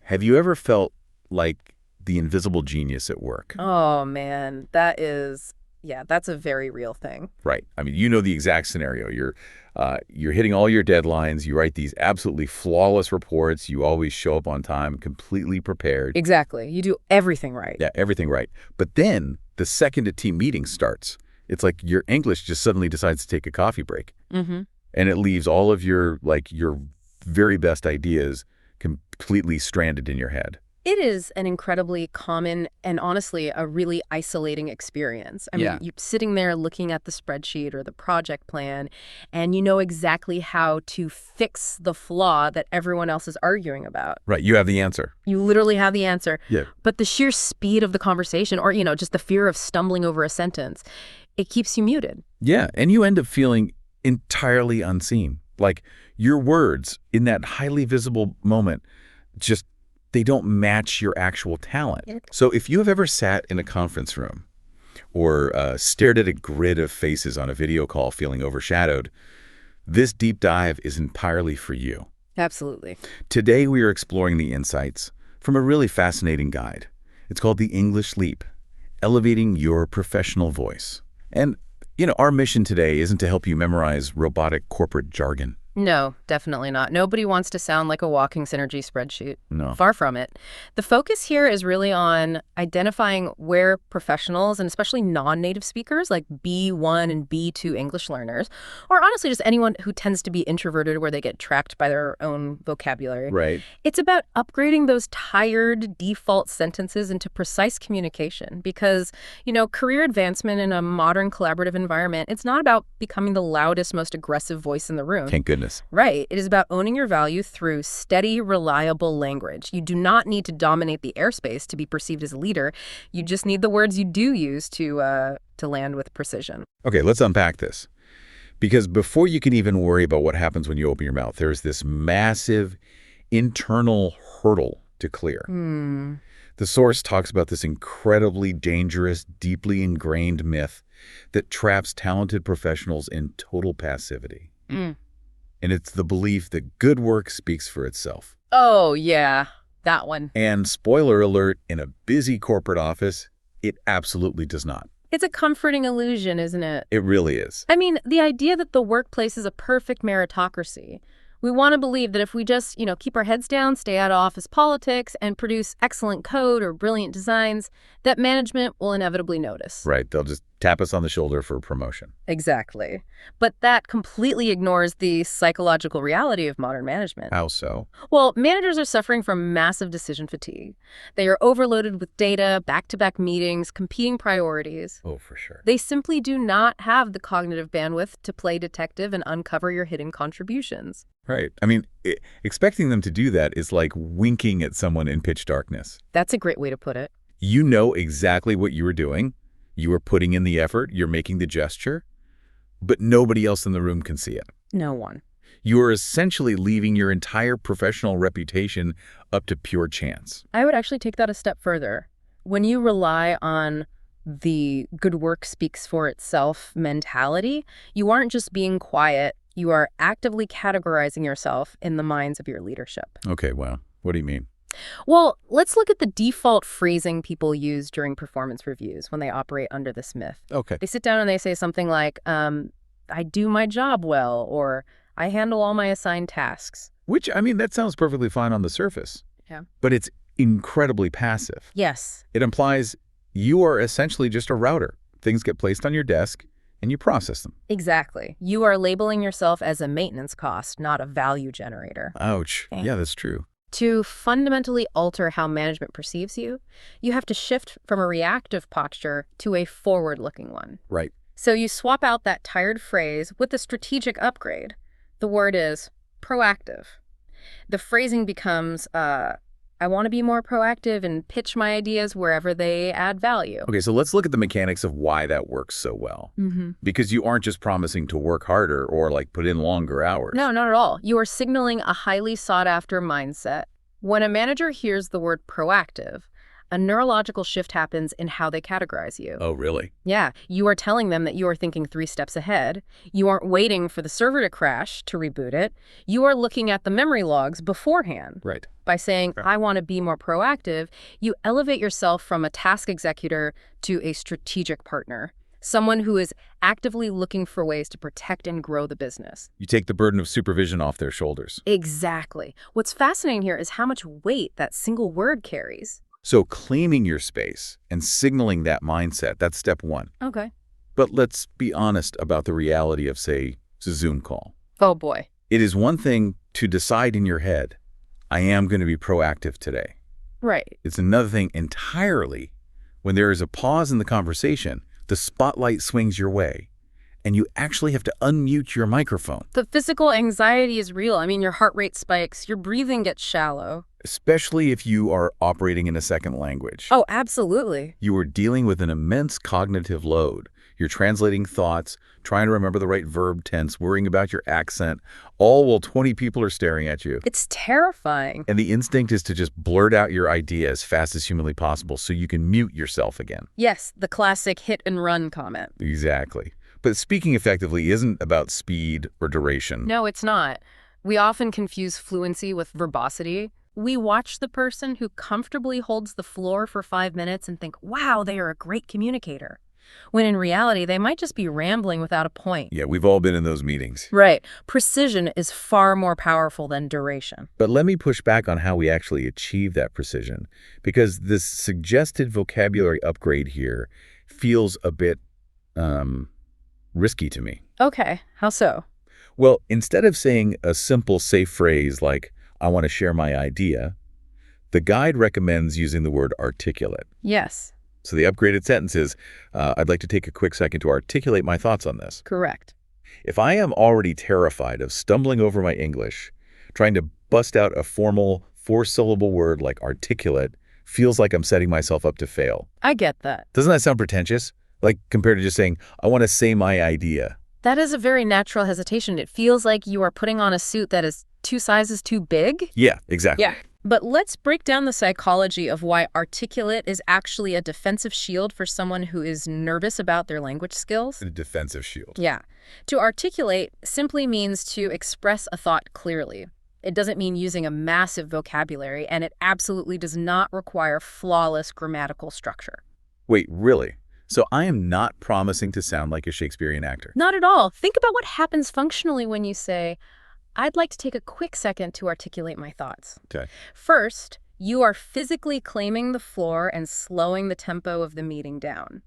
Have you ever felt like the invisible genius at work? Oh, man, that's a very real thing. Right. I mean, you know the exact scenario. You're hitting all your deadlines. You write these absolutely flawless reports. You always show up on time, completely prepared. Exactly. You do everything right. Yeah, everything right. But then the second a team meeting starts, it's like your English just suddenly decides to take a coffee break. Mm-hmm. And it leaves all of your very best ideas completely stranded in your head. It is an incredibly common and honestly a really isolating experience. I mean, you're sitting there looking at the spreadsheet or the project plan, and you know exactly how to fix the flaw that everyone else is arguing about. Right. You have the answer. You literally have the answer. Yeah. But the sheer speed of the conversation or, just the fear of stumbling over a sentence, it keeps you muted. Yeah. And you end up feeling entirely unseen. Like your words in that highly visible moment they don't match your actual talent. So if you have ever sat in a conference room or stared at a grid of faces on a video call feeling overshadowed, this deep dive is entirely for you. Absolutely. Today we are exploring the insights from a really fascinating guide. It's called The English Leap, Elevating Your Professional Voice. And, our mission today isn't to help you memorize robotic corporate jargon. No, definitely not. Nobody wants to sound like a walking synergy spreadsheet. No. Far from it. The focus here is really on identifying where professionals, and especially non-native speakers like B1 and B2 English learners, or honestly just anyone who tends to be introverted where they get trapped by their own vocabulary. Right. It's about upgrading those tired default sentences into precise communication because, career advancement in a modern collaborative environment, it's not about becoming the loudest, most aggressive voice in the room. Thank goodness. Right. It is about owning your value through steady, reliable language. You do not need to dominate the airspace to be perceived as a leader. You just need the words you do use to land with precision. Okay, let's unpack this. Because before you can even worry about what happens when you open your mouth, there's this massive internal hurdle to clear. The source talks about this incredibly dangerous, deeply ingrained myth that traps talented professionals in total passivity. And it's the belief that good work speaks for itself. Oh, yeah, that one. And spoiler alert, in a busy corporate office, it absolutely does not. It's a comforting illusion, isn't it? It really is. I mean, the idea that the workplace is a perfect meritocracy. We want to believe that if we just, keep our heads down, stay out of office politics, and produce excellent code or brilliant designs, that management will inevitably notice. Right. They'll just tap us on the shoulder for promotion. Exactly. But that completely ignores the psychological reality of modern management. How so? Well, managers are suffering from massive decision fatigue. They are overloaded with data, back-to-back meetings, competing priorities. Oh, for sure. They simply do not have the cognitive bandwidth to play detective and uncover your hidden contributions. Right. I mean, expecting them to do that is like winking at someone in pitch darkness. That's a great way to put it. You know exactly what you were doing. You are putting in the effort. You're making the gesture. But nobody else in the room can see it. No one. You are essentially leaving your entire professional reputation up to pure chance. I would actually take that a step further. When you rely on the good work speaks for itself mentality, you aren't just being quiet. You are actively categorizing yourself in the minds of your leadership. Okay, well, what do you mean? Well, let's look at the default phrasing people use during performance reviews when they operate under this myth. Okay. They sit down and they say something like, I do my job well, or I handle all my assigned tasks. Which, I mean, that sounds perfectly fine on the surface. Yeah. But it's incredibly passive. Yes. It implies you are essentially just a router. Things get placed on your desk, and you process them. Exactly. You are labeling yourself as a maintenance cost, not a value generator. Ouch. Okay. Yeah, that's true. To fundamentally alter how management perceives you, you have to shift from a reactive posture to a forward-looking one. Right. So you swap out that tired phrase with a strategic upgrade. The word is proactive. The phrasing becomes, I want to be more proactive and pitch my ideas wherever they add value. Okay, so let's look at the mechanics of why that works so well. Because you aren't just promising to work harder or put in longer hours. No, not at all. You are signaling a highly sought-after mindset. When a manager hears the word proactive, a neurological shift happens in how they categorize you. Oh, really? Yeah, you are telling them that you are thinking 3 steps ahead. You aren't waiting for the server to crash to reboot it. You are looking at the memory logs beforehand. Right. By saying, I want to be more proactive, you elevate yourself from a task executor to a strategic partner, someone who is actively looking for ways to protect and grow the business. You take the burden of supervision off their shoulders. Exactly. What's fascinating here is how much weight that single word carries. So claiming your space and signaling that mindset, that's step one. Okay. But let's be honest about the reality of, say, a Zoom call. Oh, boy. It is one thing to decide in your head, I am going to be proactive today. Right. It's another thing entirely when there is a pause in the conversation, the spotlight swings your way, and you actually have to unmute your microphone. The physical anxiety is real. I mean, your heart rate spikes, your breathing gets shallow. Especially if you are operating in a second language. Oh, absolutely. You are dealing with an immense cognitive load. You're translating thoughts, trying to remember the right verb tense, worrying about your accent, all while 20 people are staring at you. It's terrifying. And the instinct is to just blurt out your idea as fast as humanly possible so you can mute yourself again. Yes, the classic hit and run comment. Exactly. But speaking effectively isn't about speed or duration. No, it's not. We often confuse fluency with verbosity. We watch the person who comfortably holds the floor for 5 minutes and think, wow, they are a great communicator. When in reality, they might just be rambling without a point. Yeah, we've all been in those meetings. Right. Precision is far more powerful than duration. But let me push back on how we actually achieve that precision, because this suggested vocabulary upgrade here feels a bit, risky to me. Okay, how so? Well, instead of saying a simple, safe phrase like, I want to share my idea, the guide recommends using the word articulate. Yes. So the upgraded sentence is, I'd like to take a quick second to articulate my thoughts on this. Correct. If I am already terrified of stumbling over my English, trying to bust out a formal 4-syllable word like articulate feels like I'm setting myself up to fail. I get that. Doesn't that sound pretentious? Like compared to just saying, I want to say my idea. That is a very natural hesitation. It feels like you are putting on a suit that is 2 sizes too big. Yeah, exactly. Yeah. But let's break down the psychology of why articulate is actually a defensive shield for someone who is nervous about their language skills. A defensive shield. Yeah. To articulate simply means to express a thought clearly. It doesn't mean using a massive vocabulary, and it absolutely does not require flawless grammatical structure. Wait, really? So I am not promising to sound like a Shakespearean actor? Not at all. Think about what happens functionally when you say, I'd like to take a quick second to articulate my thoughts. Okay. First, you are physically claiming the floor and slowing the tempo of the meeting down.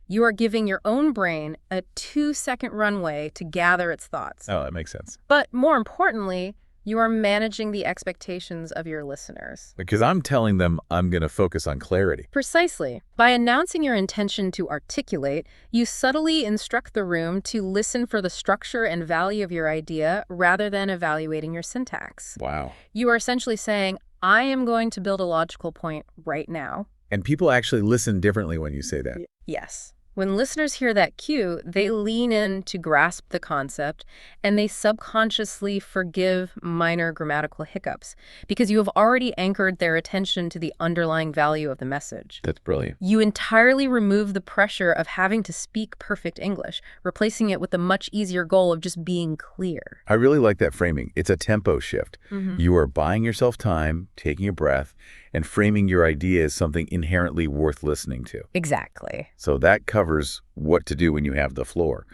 You are giving your own brain a 2-second runway to gather its thoughts. Oh, that makes sense. But more importantly, you are managing the expectations of your listeners. Because I'm telling them I'm going to focus on clarity. Precisely. By announcing your intention to articulate, you subtly instruct the room to listen for the structure and value of your idea rather than evaluating your syntax. Wow. You are essentially saying, I am going to build a logical point right now. And people actually listen differently when you say that. Yes. When listeners hear that cue, they lean in to grasp the concept, and they subconsciously forgive minor grammatical hiccups because you have already anchored their attention to the underlying value of the message. That's brilliant. You entirely remove the pressure of having to speak perfect English, replacing it with the much easier goal of just being clear. I really like that framing. It's a tempo shift. You are buying yourself time, taking a breath, and framing your idea as something inherently worth listening to. Exactly. So that covers what to do when you have the floor.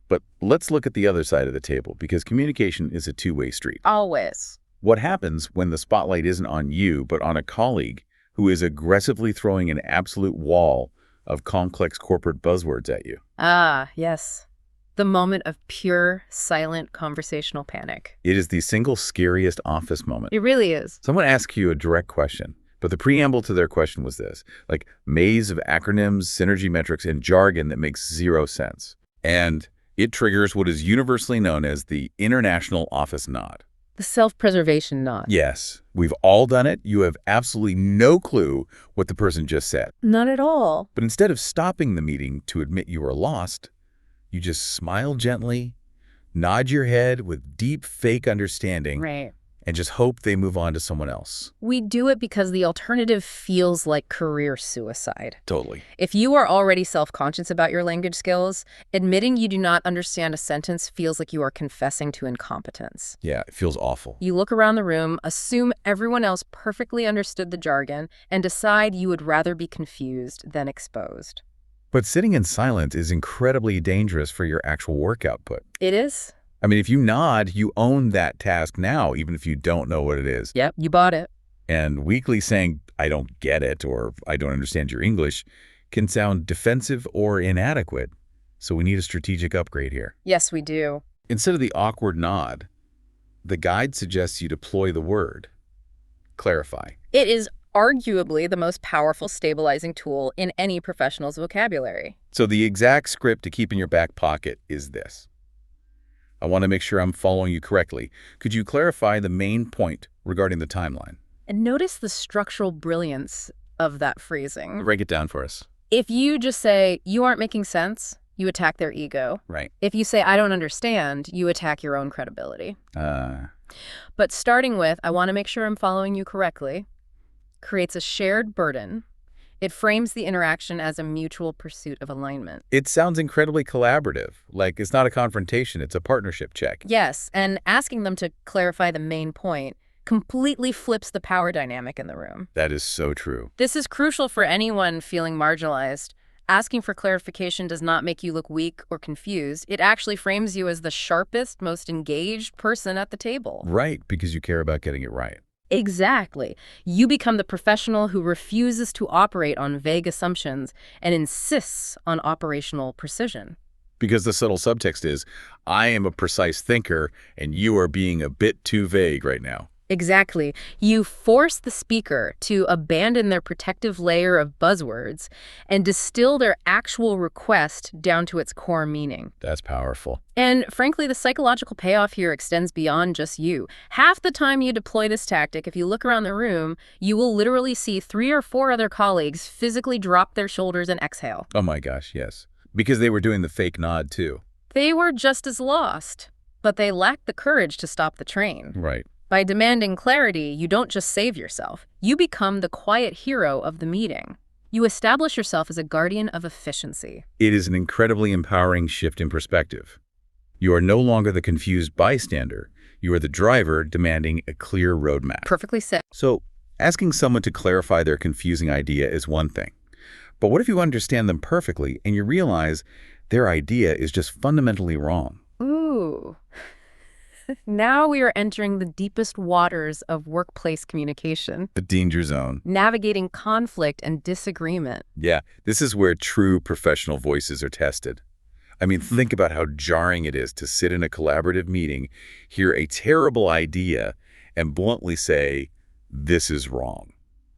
But let's look at the other side of the table, because communication is a two-way street. Always. What happens when the spotlight isn't on you, but on a colleague who is aggressively throwing an absolute wall of complex corporate buzzwords at you? Ah, yes. The moment of pure, silent conversational panic. It is the single scariest office moment. It really is. Someone asks you a direct question, but the preamble to their question was this, like maze of acronyms, synergy metrics, and jargon that makes zero sense. And it triggers what is universally known as the international office nod. The self-preservation nod. Yes, we've all done it. You have absolutely no clue what the person just said. Not at all. But instead of stopping the meeting to admit you were lost, you just smile gently, nod your head with deep fake understanding, Right. and just hope they move on to someone else. We do it because the alternative feels like career suicide. Totally. If you are already self-conscious about your language skills, admitting you do not understand a sentence feels like you are confessing to incompetence. Yeah, it feels awful. You look around the room, assume everyone else perfectly understood the jargon, and decide you would rather be confused than exposed. But sitting in silence is incredibly dangerous for your actual work output. It is. I mean, if you nod, you own that task now, even if you don't know what it is. Yep, you bought it. And weakly saying, I don't get it, or I don't understand your English, can sound defensive or inadequate. So we need a strategic upgrade here. Yes, we do. Instead of the awkward nod, the guide suggests you deploy the word. Clarify. It is arguably the most powerful stabilizing tool in any professional's vocabulary. So the exact script to keep in your back pocket is this. I want to make sure I'm following you correctly. Could you clarify the main point regarding the timeline? And notice the structural brilliance of that phrasing. Break it down for us. If you just say, you aren't making sense, you attack their ego. Right. If you say, I don't understand, you attack your own credibility. But starting with, I want to make sure I'm following you correctly, creates a shared burden. It frames the interaction as a mutual pursuit of alignment. It sounds incredibly collaborative. Like it's not a confrontation, it's a partnership check. Yes, and asking them to clarify the main point completely flips the power dynamic in the room. That is so true. This is crucial for anyone feeling marginalized. Asking for clarification does not make you look weak or confused. It actually frames you as the sharpest, most engaged person at the table. Right, because you care about getting it right. Exactly. You become the professional who refuses to operate on vague assumptions and insists on operational precision. Because the subtle subtext is, I am a precise thinker and you are being a bit too vague right now. Exactly. You force the speaker to abandon their protective layer of buzzwords and distill their actual request down to its core meaning. That's powerful. And frankly, the psychological payoff here extends beyond just you. Half the time you deploy this tactic, if you look around the room, you will literally see 3 or 4 other colleagues physically drop their shoulders and exhale. Oh my gosh, yes. Because they were doing the fake nod too. They were just as lost, but they lacked the courage to stop the train. Right. By demanding clarity, you don't just save yourself. You become the quiet hero of the meeting. You establish yourself as a guardian of efficiency. It is an incredibly empowering shift in perspective. You are no longer the confused bystander. You are the driver demanding a clear roadmap. Perfectly said. So, asking someone to clarify their confusing idea is one thing. But what if you understand them perfectly and you realize their idea is just fundamentally wrong? Ooh. Now we are entering the deepest waters of workplace communication. The danger zone. Navigating conflict and disagreement. Yeah, this is where true professional voices are tested. I mean, think about how jarring it is to sit in a collaborative meeting, hear a terrible idea, and bluntly say, this is wrong.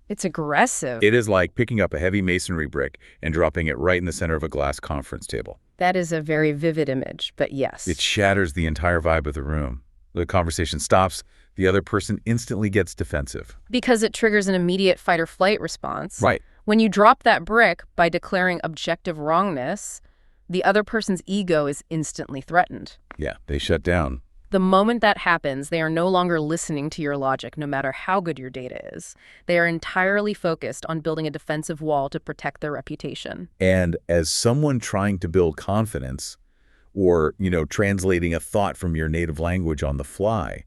It's aggressive. It is like picking up a heavy masonry brick and dropping it right in the center of a glass conference table. That is a very vivid image, but yes. It shatters the entire vibe of the room. The conversation stops. The other person instantly gets defensive. Because it triggers an immediate fight or flight response. Right. When you drop that brick by declaring objective wrongness, the other person's ego is instantly threatened. Yeah, they shut down. The moment that happens, they are no longer listening to your logic, no matter how good your data is. They are entirely focused on building a defensive wall to protect their reputation. And as someone trying to build confidence or, translating a thought from your native language on the fly,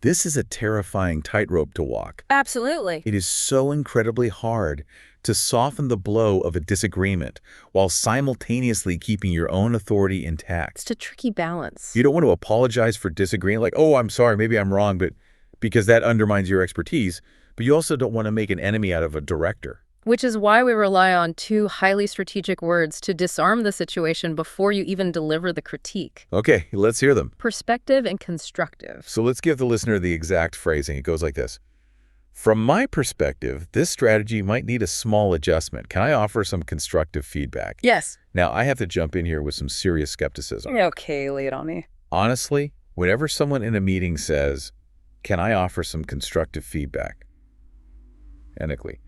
this is a terrifying tightrope to walk. Absolutely. It is so incredibly hard to soften the blow of a disagreement while simultaneously keeping your own authority intact. It's a tricky balance. You don't want to apologize for disagreeing, like, oh, I'm sorry, maybe I'm wrong, but because that undermines your expertise. But you also don't want to make an enemy out of a director. Which is why we rely on 2 highly strategic words to disarm the situation before you even deliver the critique. Okay, let's hear them. Perspective and constructive. So let's give the listener the exact phrasing. It goes like this. From my perspective, this strategy might need a small adjustment. Can I offer some constructive feedback? Yes. Now, I have to jump in here with some serious skepticism. Okay, lay it on me. Honestly, whenever someone in a meeting says, can I offer some constructive feedback? Ethically,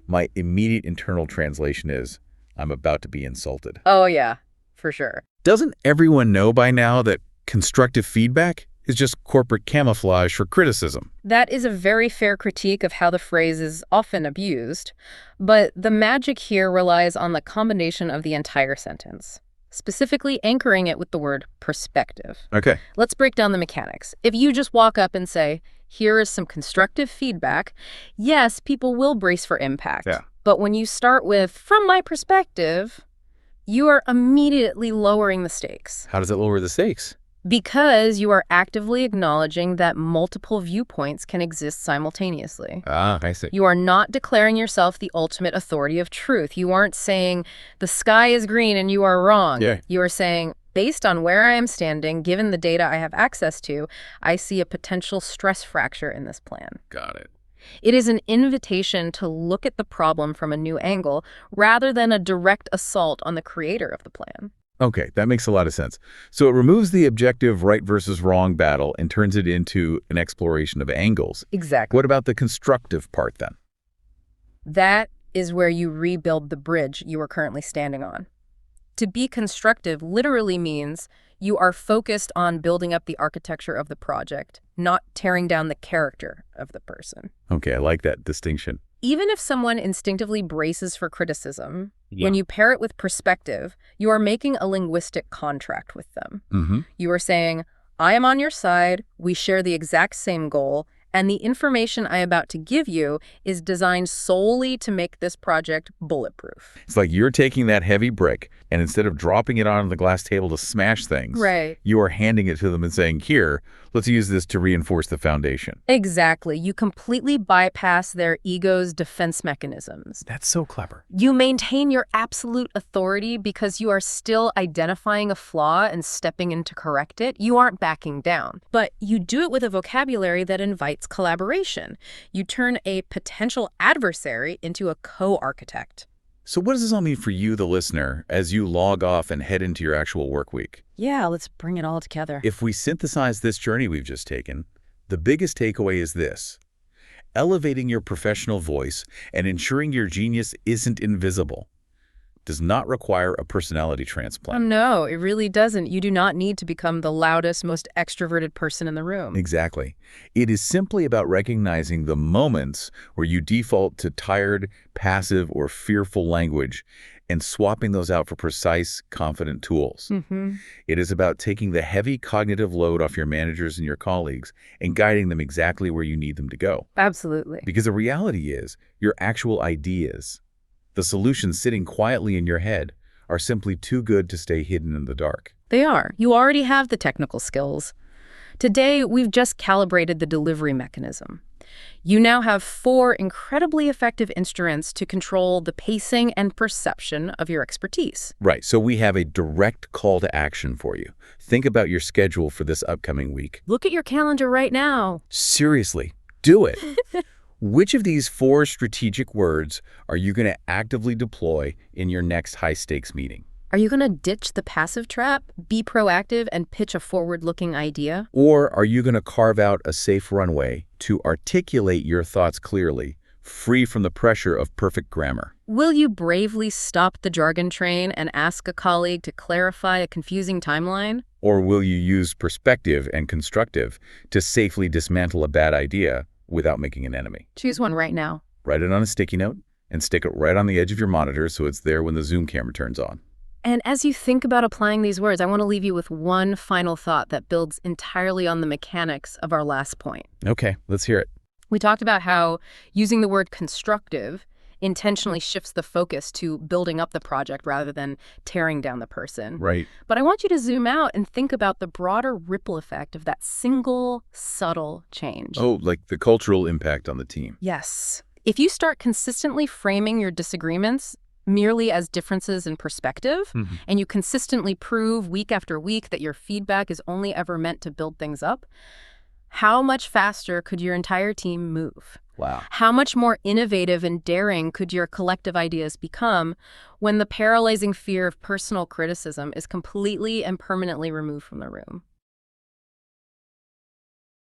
my immediate internal translation is, I'm about to be insulted. Oh, yeah, for sure. Doesn't everyone know by now that constructive feedback is just corporate camouflage for criticism. That is a very fair critique of how the phrase is often abused, but the magic here relies on the combination of the entire sentence, specifically anchoring it with the word perspective. Okay. Let's break down the mechanics. If you just walk up and say, here is some constructive feedback, yes, people will brace for impact. Yeah. But when you start with, from my perspective, you are immediately lowering the stakes. How does it lower the stakes? Because you are actively acknowledging that multiple viewpoints can exist simultaneously. Ah, I see. You are not declaring yourself the ultimate authority of truth. You aren't saying, the sky is green and you are wrong. Yeah. You are saying, based on where I am standing, given the data I have access to, I see a potential stress fracture in this plan. Got it. It is an invitation to look at the problem from a new angle rather than a direct assault on the creator of the plan. Okay, that makes a lot of sense. So it removes the objective right versus wrong battle and turns it into an exploration of angles. Exactly. What about the constructive part then? That is where you rebuild the bridge you are currently standing on. To be constructive literally means you are focused on building up the architecture of the project, not tearing down the character of the person. Okay, I like that distinction. Even if someone instinctively braces for criticism, when you pair it with perspective, you are making a linguistic contract with them. Mm-hmm. You are saying, I am on your side, we share the exact same goal, and the information I am about to give you is designed solely to make this project bulletproof. It's like you're taking that heavy brick, and instead of dropping it on the glass table to smash things, Right. you are handing it to them and saying, here, let's use this to reinforce the foundation. Exactly. You completely bypass their ego's defense mechanisms. That's so clever. You maintain your absolute authority because you are still identifying a flaw and stepping in to correct it. You aren't backing down. But you do it with a vocabulary that invites collaboration. You turn a potential adversary into a co-architect. So what does this all mean for you, the listener, as you log off and head into your actual work week? Yeah, let's bring it all together. If we synthesize this journey we've just taken, the biggest takeaway is this: elevating your professional voice and ensuring your genius isn't invisible does not require a personality transplant. No, it really doesn't. You do not need to become the loudest, most extroverted person in the room. Exactly. It is simply about recognizing the moments where you default to tired, passive, or fearful language and swapping those out for precise, confident tools. Mm-hmm. It is about taking the heavy cognitive load off your managers and your colleagues and guiding them exactly where you need them to go. Absolutely. Because the reality is, your actual ideas, the solutions sitting quietly in your head, are simply too good to stay hidden in the dark. They are. You already have the technical skills. Today, we've just calibrated the delivery mechanism. You now have 4 incredibly effective instruments to control the pacing and perception of your expertise. Right, so we have a direct call to action for you. Think about your schedule for this upcoming week. Look at your calendar right now. Seriously, do it. Which of these 4 strategic words are you going to actively deploy in your next high-stakes meeting? Are you going to ditch the passive trap, be proactive, and pitch a forward-looking idea? Or are you going to carve out a safe runway to articulate your thoughts clearly, free from the pressure of perfect grammar? Will you bravely stop the jargon train and ask a colleague to clarify a confusing timeline? Or will you use perspective and constructive to safely dismantle a bad idea without making an enemy? Choose one right now. Write it on a sticky note and stick it right on the edge of your monitor so it's there when the Zoom camera turns on. And as you think about applying these words, I want to leave you with one final thought that builds entirely on the mechanics of our last point. Okay, let's hear it. We talked about how using the word constructive intentionally shifts the focus to building up the project rather than tearing down the person. Right. But I want you to zoom out and think about the broader ripple effect of that single, subtle change. Oh, like the cultural impact on the team. Yes. If you start consistently framing your disagreements merely as differences in perspective, and you consistently prove week after week that your feedback is only ever meant to build things up, how much faster could your entire team move? Wow. How much more innovative and daring could your collective ideas become when the paralyzing fear of personal criticism is completely and permanently removed from the room?